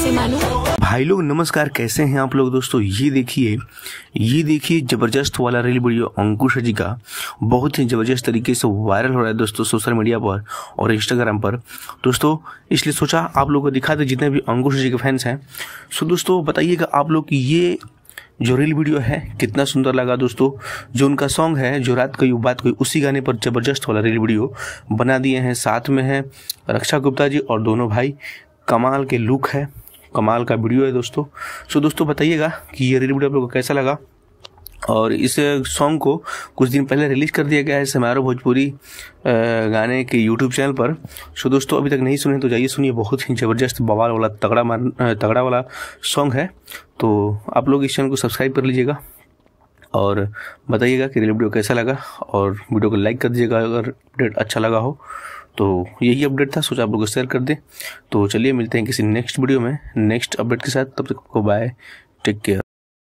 कैसे मानूं? भाई लोग नमस्कार, कैसे हैं आप लोग दोस्तों। ये देखिए जबरदस्त वाला रील वीडियो अंकुश जी का बहुत ही जबरदस्त तरीके से वायरल हो रहा है दोस्तों सोशल मीडिया पर और इंस्टाग्राम पर दोस्तों। इसलिए सोचा आप लोगों को दिखा दे जितने भी अंकुश जी के फैंस हैं। सो दोस्तों बताइएगा आप लोग कि ये जो रील वीडियो है कितना सुंदर लगा दोस्तों। जो उनका सॉन्ग है जो रात कोई बात कोई, उसी गाने पर जबरदस्त वाला रील वीडियो बना दिए हैं। साथ में है रक्षा गुप्ता जी और दोनों भाई, कमाल के लुक है, कमाल का वीडियो है दोस्तों। सो दोस्तों बताइएगा कि ये रील वीडियो आप लोगों को कैसा लगा। और इस सॉन्ग को कुछ दिन पहले रिलीज कर दिया गया है समारोह भोजपुरी गाने के यूट्यूब चैनल पर। सो दोस्तों अभी तक नहीं सुने तो जाइए सुनिए, बहुत ही ज़बरदस्त बवाल वाला तगड़ा वाला सॉन्ग है। तो आप लोग इस चैनल को सब्सक्राइब कर लीजिएगा और बताइएगा कि रील वीडियो कैसा लगा और वीडियो को लाइक कर दीजिएगा अगर अपडेट अच्छा लगा हो। तो यही अपडेट था, सोचा आप लोग को शेयर कर दें। तो चलिए मिलते हैं किसी नेक्स्ट वीडियो में नेक्स्ट अपडेट के साथ, तब तक को बाय, टेक केयर।